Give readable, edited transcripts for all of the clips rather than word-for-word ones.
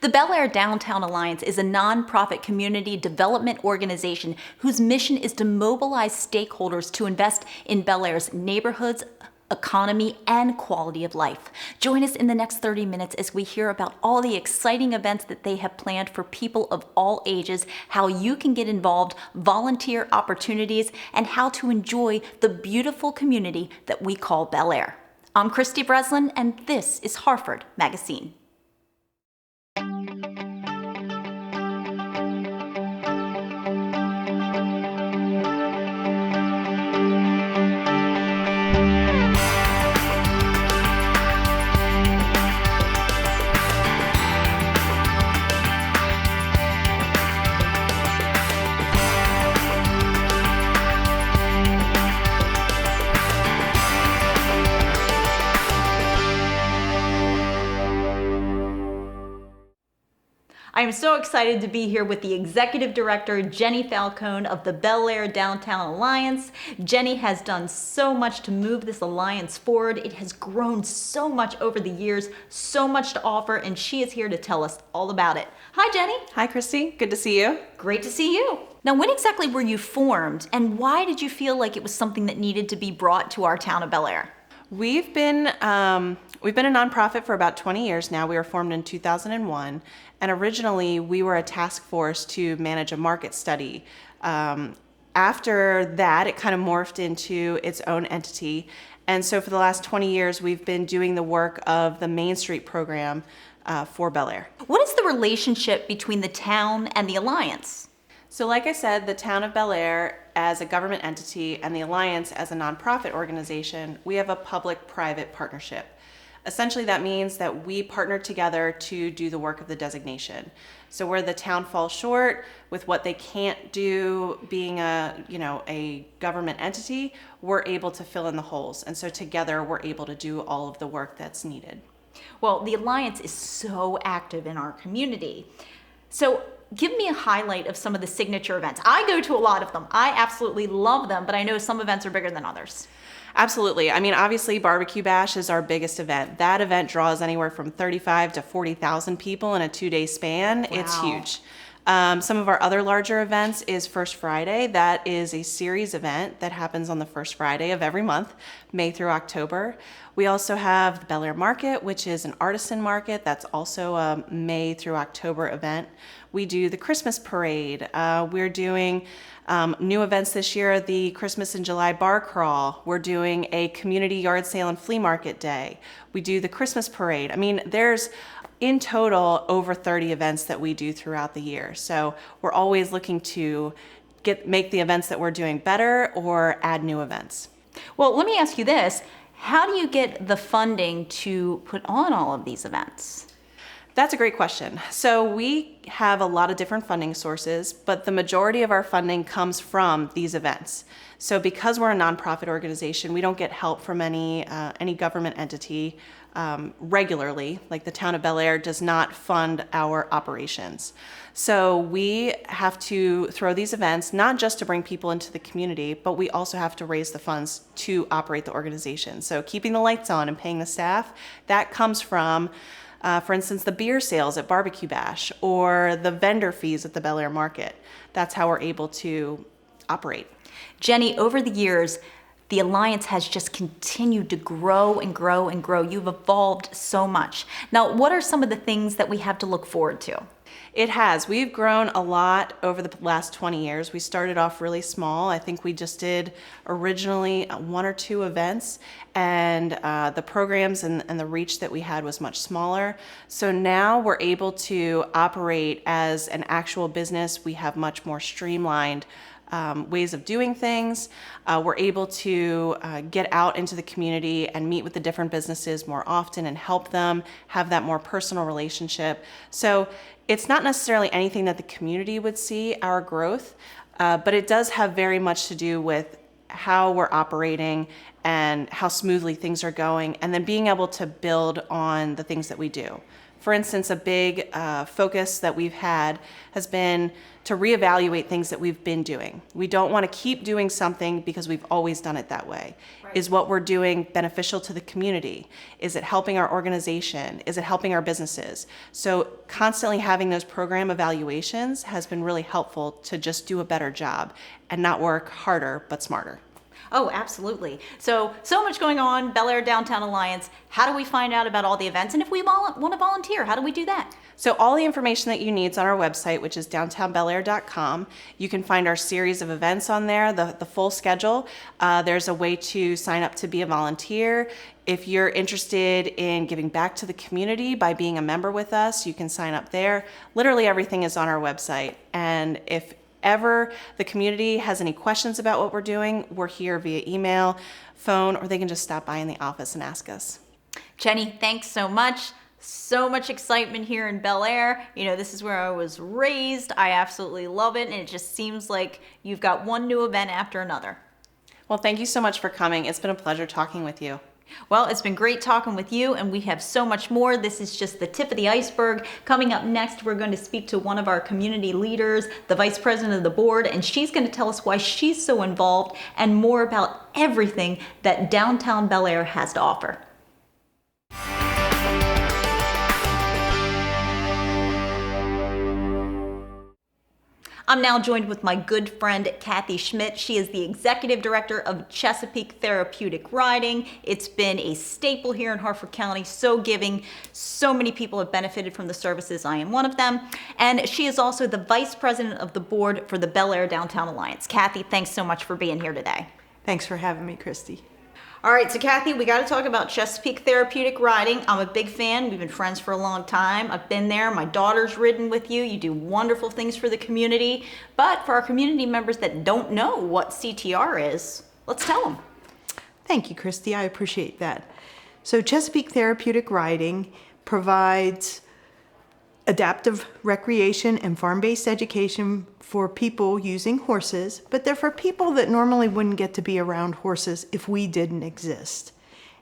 The Bel Air Downtown Alliance is a nonprofit community development organization whose mission is to mobilize stakeholders to invest in Bel Air's neighborhoods, economy, and quality of life. Join us in the next 30 minutes as we hear about all the exciting events that they have planned for people of all ages, how you can get involved, volunteer opportunities, and how to enjoy the beautiful community that we call Bel Air. I'm Christy Breslin, and this is Hartford MagaScene. I am so excited to be here with the Executive Director, Jenny Falcone of the Bel Air Downtown Alliance. Jenny has done so much to move this alliance forward. It has grown so much over the years, so much to offer, and she is here to tell us all about it. Hi, Jenny. Hi, Christy. Good to see you. Great to see you. Now, when exactly were you formed, and why did you feel like it was something that needed to be brought to our town of Bel Air? We've been a nonprofit for about 20 years now. We were formed in 2001, and originally we were a task force to manage a market study. After that, it kind of morphed into its own entity, and so for the last 20 years, we've been doing the work of the Main Street program for Bel Air. What is the relationship between the town and the Alliance? So like I said, the town of Bel Air as a government entity and the Alliance as a nonprofit organization, we have a public-private partnership. Essentially, that means that we partner together to do the work of the designation. So where the town falls short with what they can't do being a government entity, we're able to fill in the holes. And so together we're able to do all of the work that's needed. Well, the Alliance is so active in our community. So give me a highlight of some of the signature events. I go to a lot of them. I absolutely love them, but I know some events are bigger than others. Absolutely. I mean, obviously, Barbecue Bash is our biggest event. That event draws anywhere from 35 to 40,000 people in a 2-day span. Wow. It's huge. Some of our other larger events is First Friday. That is a series event that happens on the first Friday of every month, May through October. We also have the Bel Air Market, which is an artisan market. That's also a May through October event. We do the Christmas Parade. We're doing new events this year, the Christmas in July Bar Crawl. We're doing a community yard sale and flea market day. We do the Christmas Parade. I mean, there's in total over 30 events that we do throughout the year. So we're always looking to make the events that we're doing better or add new events. Well, let me ask you this. How do you get the funding to put on all of these events? That's a great question. So we have a lot of different funding sources, but the majority of our funding comes from these events. So because we're a nonprofit organization, we don't get help from any government entity regularly. Like the town of Bel Air does not fund our operations. So we have to throw these events, not just to bring people into the community, but we also have to raise the funds to operate the organization. So keeping the lights on and paying the staff, that comes from for instance, the beer sales at Barbecue Bash or the vendor fees at the Bel Air Market. That's how we're able to operate. Jenny, over the years, the Alliance has just continued to grow and grow and grow. You've evolved so much. Now, what are some of the things that we have to look forward to? It has. We've grown a lot over the last 20 years. We started off really small. I think we just did originally 1 or 2 events, and the programs and the reach that we had was much smaller. So now we're able to operate as an actual business. We have much more streamlined ways of doing things. We're able to get out into the community and meet with the different businesses more often and help them have that more personal relationship. So it's not necessarily anything that the community would see, our growth, but it does have very much to do with how we're operating and how smoothly things are going, and then being able to build on the things that we do. For instance, a big focus that we've had has been to reevaluate things that we've been doing. We don't want to keep doing something because we've always done it that way. Right. Is what we're doing beneficial to the community? Is it helping our organization? Is it helping our businesses? So constantly having those program evaluations has been really helpful to just do a better job and not work harder but smarter. Oh, absolutely. So much going on, Bel Air Downtown Alliance. How do we find out about all the events? And if we want to volunteer, how do we do that? So all the information that you need is on our website, which is downtownbelair.com. You can find our series of events on there, the full schedule. There's a way to sign up to be a volunteer. If you're interested in giving back to the community by being a member with us, you can sign up there. Literally everything is on our website. And if ever the community has any questions about what we're doing, we're here via email, phone, or they can just stop by in the office and ask us. Jenny, thanks so much. So much excitement here in Bel Air. You know, this is where I was raised. I absolutely love it. And it just seems like you've got one new event after another. Well, thank you so much for coming. It's been a pleasure talking with you. Well, it's been great talking with you, and we have so much more. This is just the tip of the iceberg. Coming up next, we're going to speak to one of our community leaders, the vice president of the board, and she's going to tell us why she's so involved and more about everything that downtown Bel Air has to offer. I'm now joined with my good friend, Kathy Schmidt. She is the executive director of Chesapeake Therapeutic Riding. It's been a staple here in Harford County, so giving. So many people have benefited from the services. I am one of them. And she is also the vice president of the board for the Bel Air Downtown Alliance. Kathy, thanks so much for being here today. Thanks for having me, Christy. All right, so Kathy, we got to talk about Chesapeake Therapeutic Riding. I'm a big fan. We've been friends for a long time. I've been there. My daughter's ridden with you. You do wonderful things for the community. But for our community members that don't know what CTR is, let's tell them. Thank you, Christy. I appreciate that. So Chesapeake Therapeutic Riding provides adaptive recreation and farm-based education for people using horses, but they're for people that normally wouldn't get to be around horses if we didn't exist.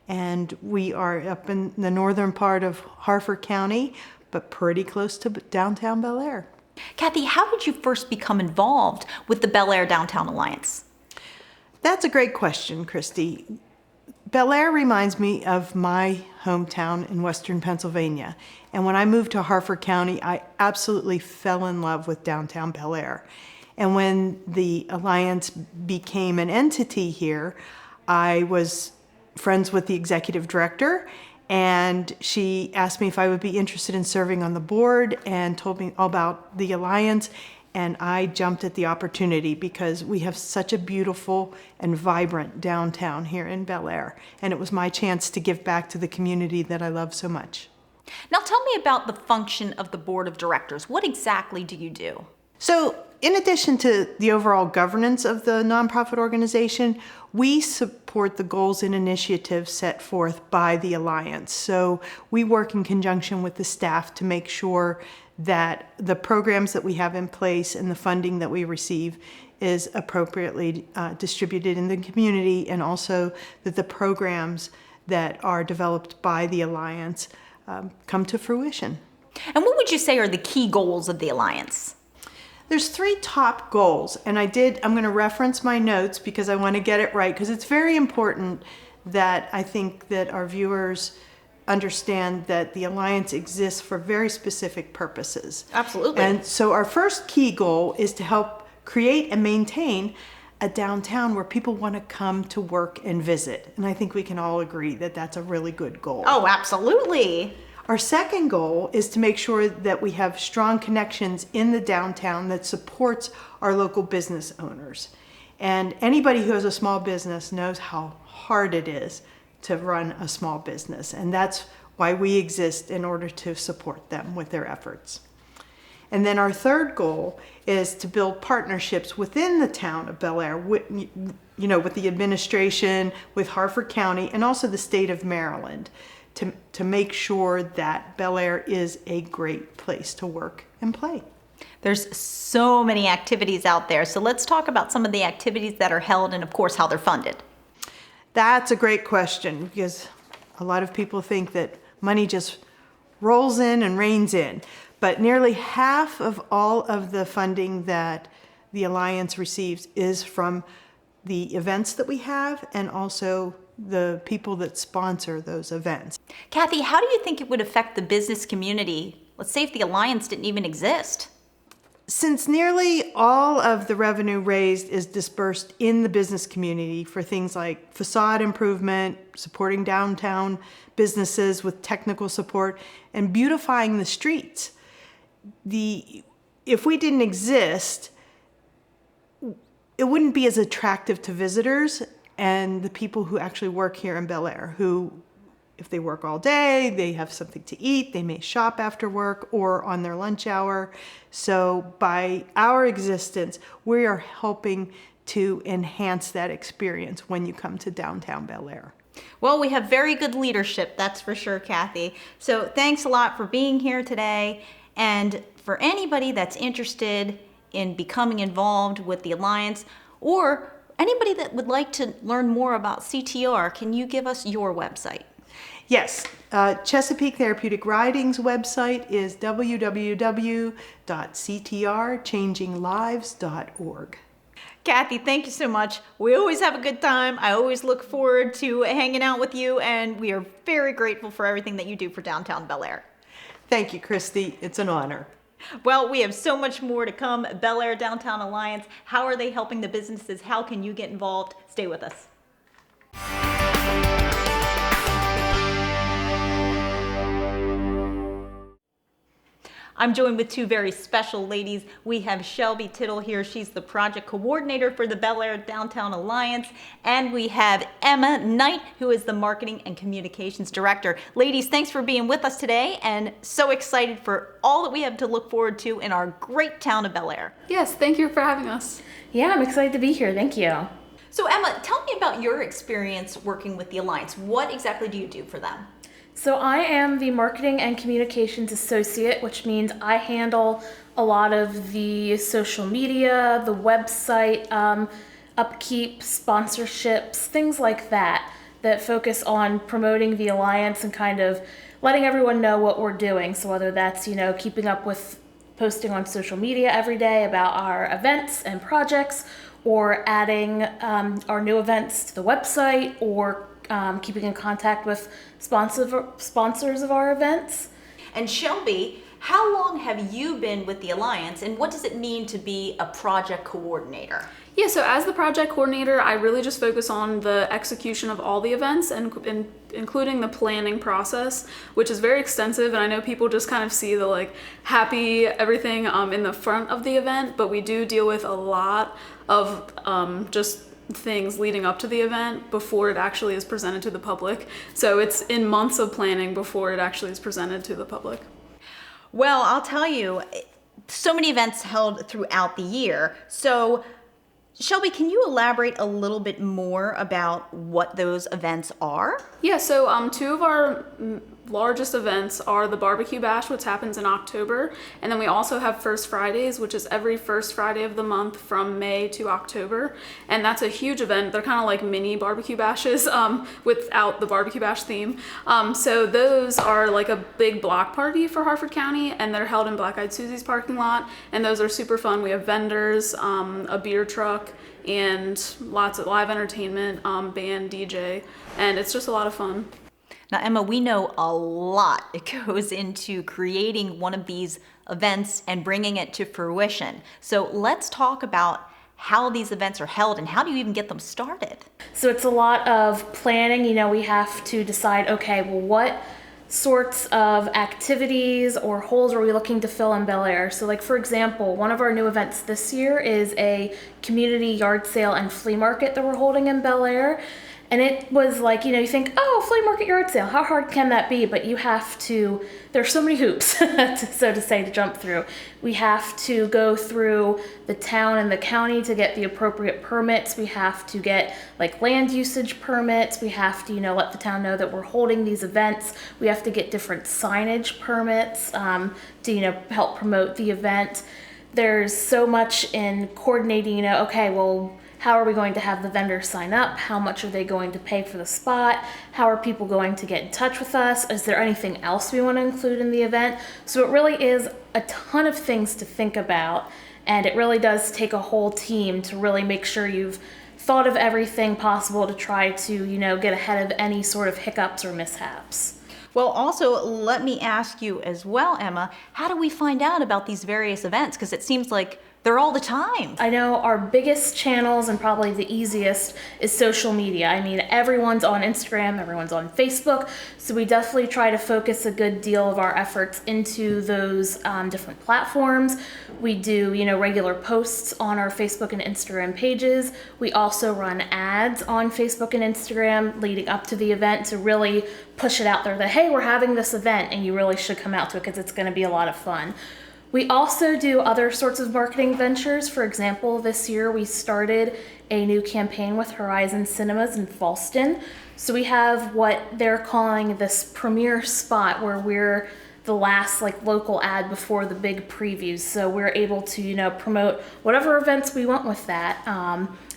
And we are up in the northern part of Harford County, but pretty close to downtown Bel Air. Kathy, how did you first become involved with the Bel Air Downtown Alliance? That's a great question, Christy. Bel Air reminds me of my hometown in Western Pennsylvania. And when I moved to Harford County, I absolutely fell in love with downtown Bel Air. And when the Alliance became an entity here, I was friends with the executive director, and she asked me if I would be interested in serving on the board and told me all about the Alliance. And I jumped at the opportunity because we have such a beautiful and vibrant downtown here in Bel Air. And it was my chance to give back to the community that I love so much. Now tell me about the function of the board of directors. What exactly do you do? So in addition to the overall governance of the nonprofit organization, we support the goals and initiatives set forth by the Alliance. So we work in conjunction with the staff to make sure that the programs that we have in place and the funding that we receive is appropriately distributed in the community, and also that the programs that are developed by the Alliance come to fruition. And what would you say are the key goals of the Alliance? There's 3 top goals, and I'm going to reference my notes because I want to get it right, because it's very important that I think that our viewers understand that the Alliance exists for very specific purposes. Absolutely. And so our first key goal is to help create and maintain a downtown where people want to come to work and visit. And I think we can all agree that that's a really good goal. Oh, absolutely. Our second goal is to make sure that we have strong connections in the downtown that supports our local business owners. And anybody who has a small business knows how hard it is to run a small business. And that's why we exist, in order to support them with their efforts. And then our third goal is to build partnerships within the town of Bel Air, with the administration, with Harford County, and also the state of Maryland, to make sure that Bel Air is a great place to work and play. There's so many activities out there. So let's talk about some of the activities that are held and, of course, how they're funded. That's a great question, because a lot of people think that money just rolls in and rains in. But nearly half of all of the funding that the Alliance receives is from the events that we have and also the people that sponsor those events. Kathy, how do you think it would affect the business community? Let's say if the Alliance didn't even exist. Since nearly all of the revenue raised is dispersed in the business community for things like facade improvement, supporting downtown businesses with technical support, and beautifying the streets, if we didn't exist, it wouldn't be as attractive to visitors and the people who actually work here in Bel Air, who, if they work all day, they have something to eat, they may shop after work or on their lunch hour. So by our existence, we are helping to enhance that experience when you come to downtown Bel Air. Well, we have very good leadership, that's for sure, Kathy. So thanks a lot for being here today. And for anybody that's interested in becoming involved with the Alliance, or anybody that would like to learn more about CTR, can you give us your website? Yes, Chesapeake Therapeutic Riding's website is www.ctrchanginglives.org. Kathy, thank you so much. We always have a good time. I always look forward to hanging out with you, and we are very grateful for everything that you do for downtown Bel Air. Thank you, Christy. It's an honor. Well, we have so much more to come. Bel Air Downtown Alliance, how are they helping the businesses? How can you get involved? Stay with us. I'm joined with two very special ladies. We have Shelby Tittle here. She's the project coordinator for the Bel Air Downtown Alliance. And we have Emma Knight, who is the marketing and communications director. Ladies, thanks for being with us today, and so excited for all that we have to look forward to in our great town of Bel Air. Yes, thank you for having us. Yeah, I'm excited to be here. Thank you. So Emma, tell me about your experience working with the Alliance. What exactly do you do for them? So I am the marketing and communications associate, which means I handle a lot of the social media, the website, upkeep, sponsorships, things like that focus on promoting the Alliance and kind of letting everyone know what we're doing. So whether that's, keeping up with posting on social media every day about our events and projects, or adding our new events to the website, or keeping in contact with sponsors of our events. And Shelby, how long have you been with the Alliance, and what does it mean to be a project coordinator? Yeah, so as the project coordinator, I really just focus on the execution of all the events and including the planning process, which is very extensive. And I know people just kind of see the happy everything in the front of the event, but we do deal with a lot of just things leading up to the event before it actually is presented to the public. So it's in months of planning before it actually is presented to the public. Well, I'll tell you, so many events held throughout the year. So Shelby, can you elaborate a little bit more about what those events are? Yeah, so two of our largest events are the Barbecue Bash, which happens in October, and then we also have First Fridays, which is every first Friday of the month from May to October, and that's a huge event. They're kind of like mini barbecue bashes without the barbecue bash theme. So those are like a big block party for Harford County, and they're held in Black Eyed Susie's parking lot, and those are super fun. We have vendors, a beer truck, and lots of live entertainment, band, DJ, and it's just a lot of fun. Now, Emma, we know a lot that goes into creating one of these events and bringing it to fruition. So let's talk about how these events are held and how do you even get them started? So it's a lot of planning. We have to decide, okay, well, what sorts of activities or holes are we looking to fill in Bel Air? So for example, one of our new events this year is a community yard sale and flea market that we're holding in Bel Air. And it was you think, oh, flea market yard sale, how hard can that be? But you have to, there's so many hoops, so to say, to jump through. We have to go through the town and the county to get the appropriate permits. We have to get land usage permits. We have to, let the town know that we're holding these events. We have to get different signage permits to, help promote the event. There's so much in coordinating, okay, well, how are we going to have the vendors sign up? How much are they going to pay for the spot? How are people going to get in touch with us? Is there anything else we want to include in the event? So it really is a ton of things to think about, and it really does take a whole team to really make sure you've thought of everything possible to try to, get ahead of any sort of hiccups or mishaps. Well, also, let me ask you as well, Emma, how do we find out about these various events? Because it seems like they're all the time. I know our biggest channels and probably the easiest is social media. I mean, everyone's on Instagram, everyone's on Facebook, so we definitely try to focus a good deal of our efforts into those different platforms. We do, regular posts on our Facebook and Instagram pages. We also run ads on Facebook and Instagram leading up to the event to really push it out there that, hey, we're having this event and you really should come out to it because it's going to be a lot of fun. We also do other sorts of marketing ventures. For example, this year we started a new campaign with Horizon Cinemas in Fallston. So we have what they're calling this premiere spot where we're the last local ad before the big previews. So we're able to, promote whatever events we want with that.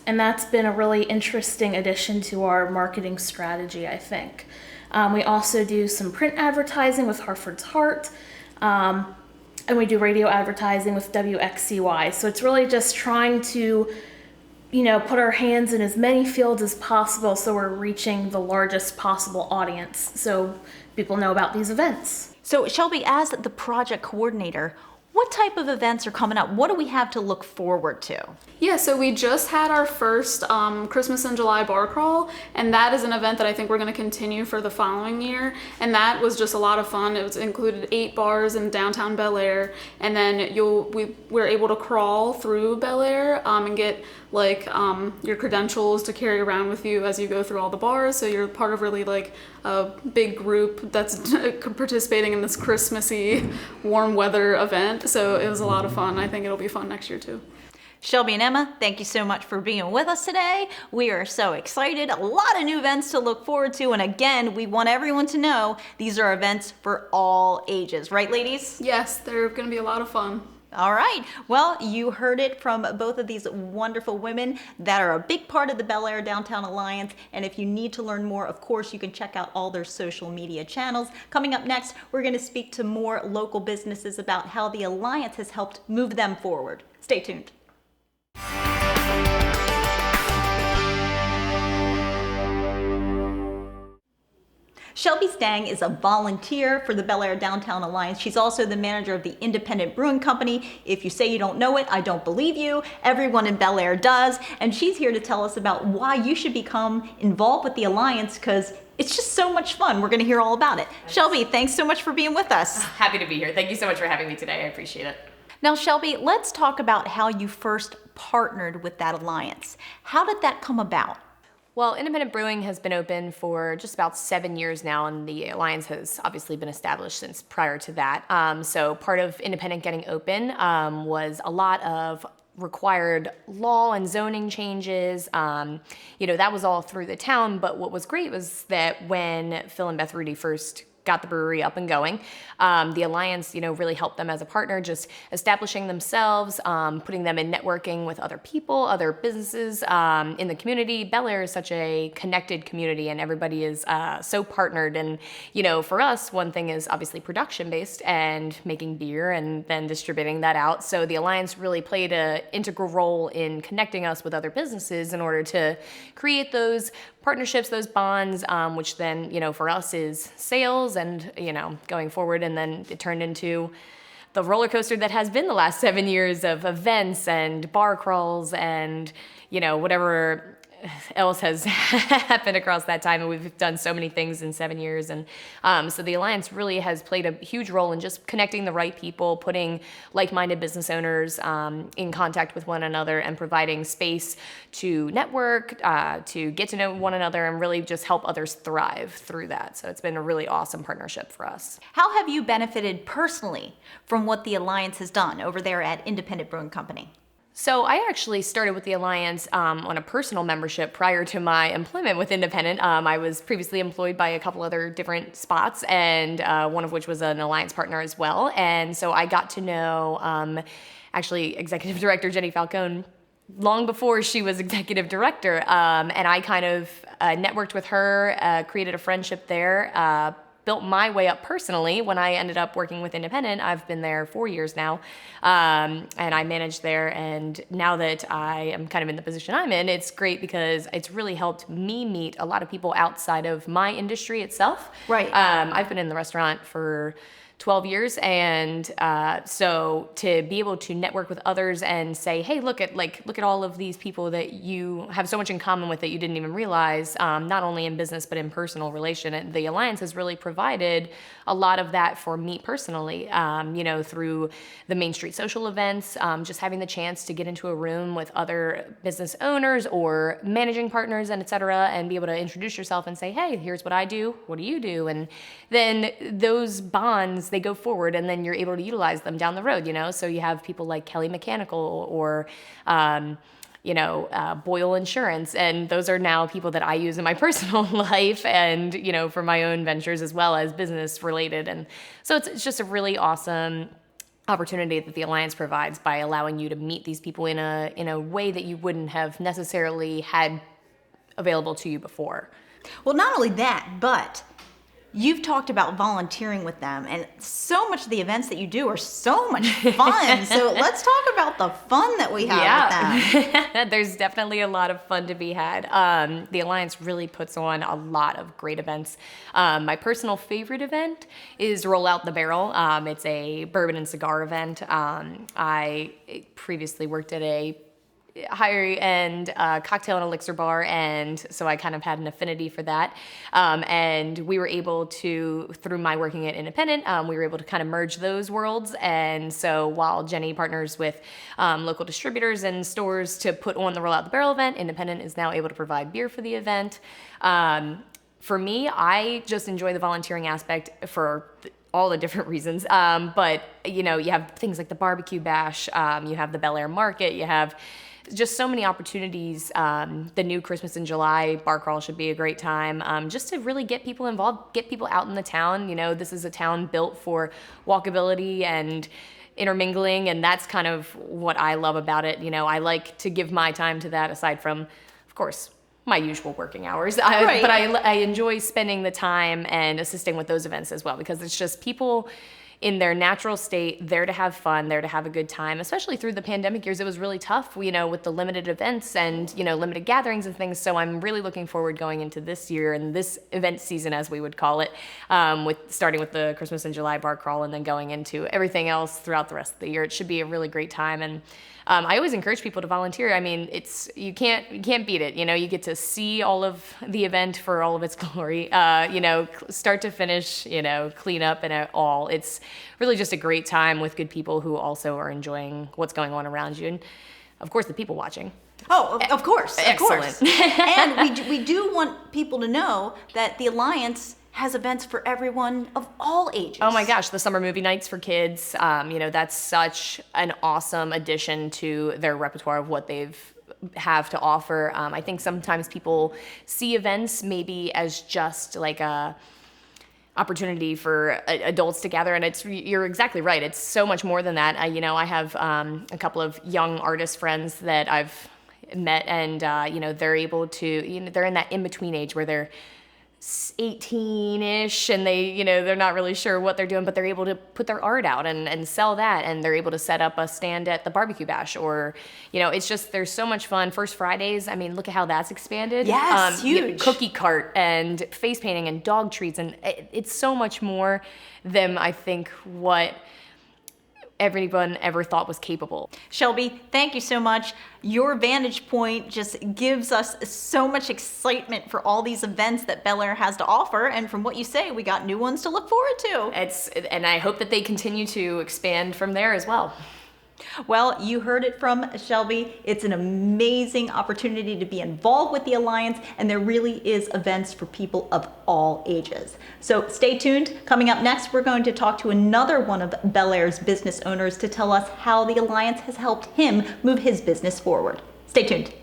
And that's been a really interesting addition to our marketing strategy, I think. We also do some print advertising with Hartford's Heart. And we do radio advertising with WXCY. So it's really just trying to, put our hands in as many fields as possible so we're reaching the largest possible audience so people know about these events. So, Shelby, as the project coordinator, what type of events are coming up? What do we have to look forward to? Yeah, so we just had our first Christmas in July bar crawl, and that is an event that I think we're going to continue for the following year. And that was just a lot of fun. It included 8 bars in downtown Bel Air, and then we were able to crawl through Bel Air and get your credentials to carry around with you as you go through all the bars. So you're part of really a big group that's participating in this Christmassy warm weather event. So it was a lot of fun. I think it'll be fun next year too. Shelby and Emma, thank you so much for being with us today. We are so excited. A lot of new events to look forward to. And again, we want everyone to know these are events for all ages. Right, ladies? Yes, they're going to be a lot of fun. All right. Well, you heard it from both of these wonderful women that are a big part of the Bel Air Downtown Alliance. And if you need to learn more, of course, you can check out all their social media channels. Coming up next, we're going to speak to more local businesses about how the Alliance has helped move them forward. Stay tuned. Shelby Stang is a volunteer for the Bel Air Downtown Alliance. She's also the manager of the Independent Brewing Company. If you say you don't know it, I don't believe you. Everyone in Bel Air does. And she's here to tell us about why you should become involved with the Alliance, because it's just so much fun. We're going to hear all about it. Shelby, thanks so much for being with us. Happy to be here. Thank you so much for having me today. I appreciate it. Now, Shelby, let's talk about how you first partnered with that alliance. How did that come about? Well, Independent Brewing has been open for just about 7 years now, and the Alliance has obviously been established since prior to that. So part of Independent getting open was a lot of required law and zoning changes. That was all through the town, but what was great was that when Phil and Beth Rudy first got the brewery up and going, the Alliance, really helped them as a partner, just establishing themselves, putting them in networking with other people, other businesses in the community. Bel Air is such a connected community, and everybody is so partnered. And, for us, one thing is obviously production-based and making beer and then distributing that out. So the Alliance really played an integral role in connecting us with other businesses in order to create those partnerships, those bonds, which then, for us is sales and, going forward. And then it turned into the roller coaster that has been the last 7 years of events and bar crawls and, whatever else has happened across that time. And we've done so many things in 7 years. And so the Alliance really has played a huge role in just connecting the right people, putting like-minded business owners in contact with one another, and providing space to network, to get to know one another, and really just help others thrive through that. So it's been a really awesome partnership for us. How have you benefited personally from what the Alliance has done over there at Independent Brewing Company? So I actually started with the Alliance on a personal membership prior to my employment with Independent. I was previously employed by a couple other different spots, and one of which was an Alliance partner as well. And so I got to know actually Executive Director Jenny Falcone long before she was executive director. And I kind of networked with her, created a friendship there, built my way up personally when I ended up working with Independent. I've been there 4 years now, and I managed there. And now that I am kind of in the position I'm in, it's great because it's really helped me meet a lot of people outside of my industry itself. Right. I've been in the restaurant for 12 years, and so to be able to network with others and say, hey, look at all of these people that you have so much in common with that you didn't even realize, not only in business but in personal relation. And the Alliance has really provided a lot of that for me personally, through the Main Street social events, just having the chance to get into a room with other business owners or managing partners and et cetera, and be able to introduce yourself and say, hey, here's what I do, what do you do? And then those bonds, they go forward, and then you're able to utilize them down the road, So you have people like Kelly Mechanical or, Boyle Insurance, and those are now people that I use in my personal life and, for my own ventures as well as business related. And so it's just a really awesome opportunity that the Alliance provides by allowing you to meet these people in a way that you wouldn't have necessarily had available to you before. Well, not only that, but you've talked about volunteering with them, and so much of the events that you do are so much fun. So let's talk about the fun that we have with them. There's definitely a lot of fun to be had. The Alliance really puts on a lot of great events. My personal favorite event is Roll Out the Barrel. It's a bourbon and cigar event. I previously worked at a higher end cocktail and elixir bar, and so I kind of had an affinity for that. And we were able to, through my working at Independent, we were able to kind of merge those worlds. And so while Jenny partners with local distributors and stores to put on the Roll Out the Barrel event, Independent is now able to provide beer for the event. For me, I just enjoy the volunteering aspect for all the different reasons. But, you have things like the barbecue bash, you have the Bel Air market, you have just so many opportunities. The new Christmas in July bar crawl should be a great time, just to really get people involved, get people out in the town. This is a town built for walkability and intermingling, and that's kind of what I love about it. I like to give my time to that, aside from, of course, my usual working hours. Right. But I enjoy spending the time and assisting with those events as well, because it's just people in their natural state, there to have fun, there to have a good time. Especially through the pandemic years, it was really tough, with the limited events and, limited gatherings and things. So I'm really looking forward going into this year and this event season, as we would call it, starting with the Christmas in July bar crawl and then going into everything else throughout the rest of the year. It should be a really great time. And I always encourage people to volunteer. I mean, you can't beat it. You get to see all of the event for all of its glory. Start to finish. Clean up and all. It's really just a great time with good people who also are enjoying what's going on around you, and of course the people watching. Oh, of course, Excellent. And we do want people to know that the Alliance has events for everyone of all ages. Oh my gosh, the summer movie nights for kids, that's such an awesome addition to their repertoire of what they've have to offer. I think sometimes people see events maybe as just like a opportunity for adults to gather, and you're exactly right. It's so much more than that. I have a couple of young artist friends that I've met, and they're able to, they're in that in-between age where they're 18-ish and they're not really sure what they're doing, but they're able to put their art out and sell that, and they're able to set up a stand at the barbecue bash, or it's just, there's so much fun. First Fridays, I mean, look at how that's expanded. Yes, huge. Cookie cart and face painting and dog treats, and it's so much more than I think what everyone ever thought was capable. Shelby, thank you so much. Your vantage point just gives us so much excitement for all these events that Bel Air has to offer, and from what you say, we got new ones to look forward to. And I hope that they continue to expand from there as well. Well, you heard it from Shelby. It's an amazing opportunity to be involved with the Alliance, and there really is events for people of all ages. So stay tuned. Coming up next, we're going to talk to another one of Bel Air's business owners to tell us how the Alliance has helped him move his business forward. Stay tuned.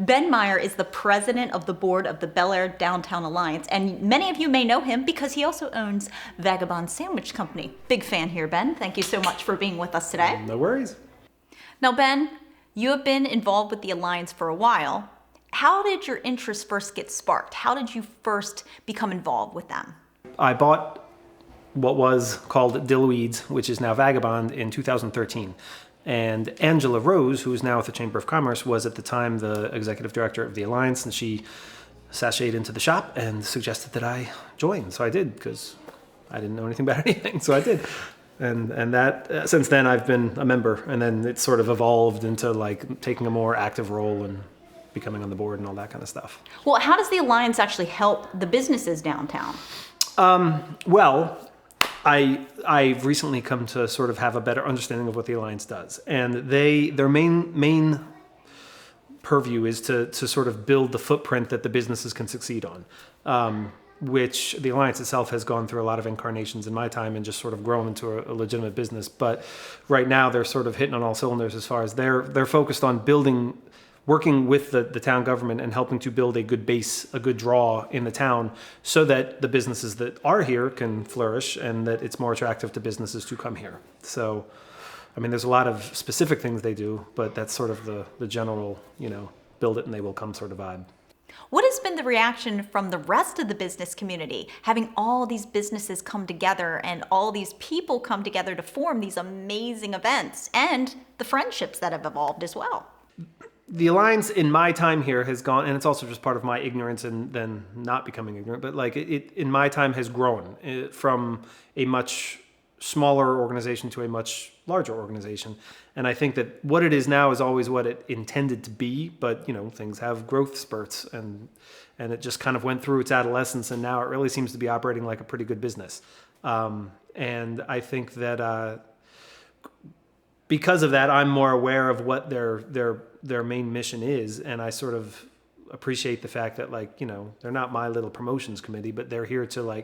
Ben Meyer is the president of the board of the Bel Air Downtown Alliance, and many of you may know him because he also owns Vagabond Sandwich Company. Big fan here, Ben. Thank you so much for being with us today. No worries. Now, Ben, you have been involved with the Alliance for a while. How did your interest first get sparked? How did you first become involved with them? I bought what was called Dillweeds, which is now Vagabond, in 2013. And Angela Rose, who is now with the Chamber of Commerce, was at the time the executive director of the Alliance, and she sashayed into the shop and suggested that I join. So I did, because I didn't know anything about anything, so I did. And that since then I've been a member, and then it sort of evolved into like taking a more active role and becoming on the board and all that kind of stuff. Well, how does the Alliance actually help the businesses downtown? Well, I've recently come to sort of have a better understanding of what the Alliance does, and their main purview is to sort of build the footprint that the businesses can succeed on, which the Alliance itself has gone through a lot of incarnations in my time and just sort of grown into a legitimate business. But right now they're sort of hitting on all cylinders as far as they're focused on working with the town government and helping to build a good base, a good draw in the town so that the businesses that are here can flourish and that it's more attractive to businesses to come here. So, I mean, there's a lot of specific things they do, but that's sort of the general, build it and they will come sort of vibe. What has been the reaction from the rest of the business community, having all these businesses come together and all these people come together to form these amazing events, and the friendships that have evolved as well? The Alliance in my time here has gone, and it's also just part of my ignorance and then not becoming ignorant, but like it in my time has grown from a much smaller organization to a much larger organization. And I think that what it is now is always what it intended to be, but things have growth spurts and it just kind of went through its adolescence, and now it really seems to be operating like a pretty good business. And I think that because of that, I'm more aware of what their main mission is, and I sort of appreciate the fact that they're not my little promotions committee, but they're here to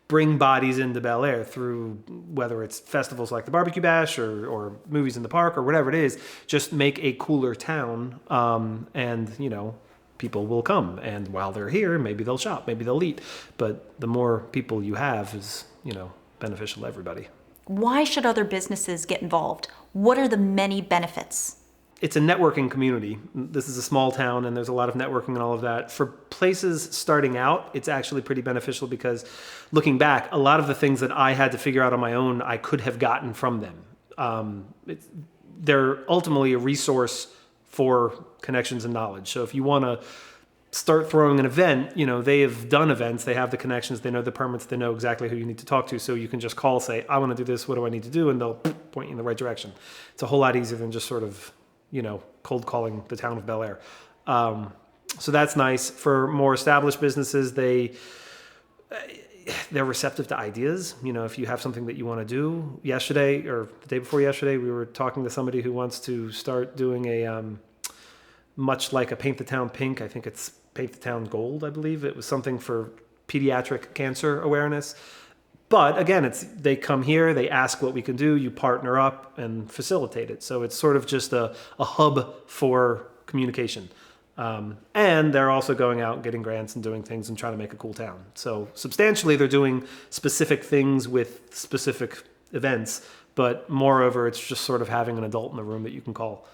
bring bodies into Bel Air through whether it's festivals like the Barbecue Bash or movies in the park or whatever it is, just make a cooler town, and people will come, and while they're here, maybe they'll shop, maybe they'll eat, but the more people you have is beneficial to everybody. Why should other businesses get involved? What are the many benefits? It's a networking community. This is a small town and there's a lot of networking and all of that. For places starting out, it's actually pretty beneficial because looking back, a lot of the things that I had to figure out on my own, I could have gotten from them. They're ultimately a resource for connections and knowledge. So if you want to start throwing an event, they have done events, they have the connections, they know the permits, they know exactly who you need to talk to. So you can just call, say, I want to do this, what do I need to do? And they'll point you in the right direction. It's a whole lot easier than just sort of, cold calling the town of Bel Air. So that's nice. For more established businesses, they're receptive to ideas. If you have something that you want to do, yesterday or the day before yesterday, we were talking to somebody who wants to start doing a, much like a Paint the Town Pink, I think it's Paint the Town Gold, I believe. It was something for pediatric cancer awareness. But again, they come here, they ask what we can do, you partner up and facilitate it. So it's sort of just a hub for communication. And they're also going out and getting grants and doing things and trying to make a cool town. So substantially, they're doing specific things with specific events. But moreover, it's just sort of having an adult in the room that you can call.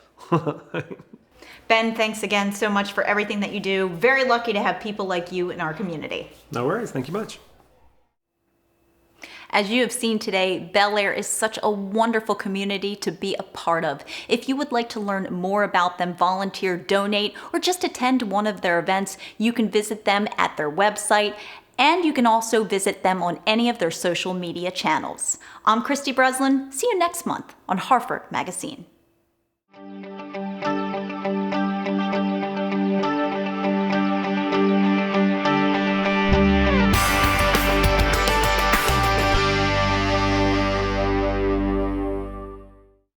Ben, thanks again so much for everything that you do. Very lucky to have people like you in our community. No worries. Thank you much. As you have seen today, Bel Air is such a wonderful community to be a part of. If you would like to learn more about them, volunteer, donate, or just attend one of their events, you can visit them at their website, and you can also visit them on any of their social media channels. I'm Christy Breslin. See you next month on Hartford MagaScene.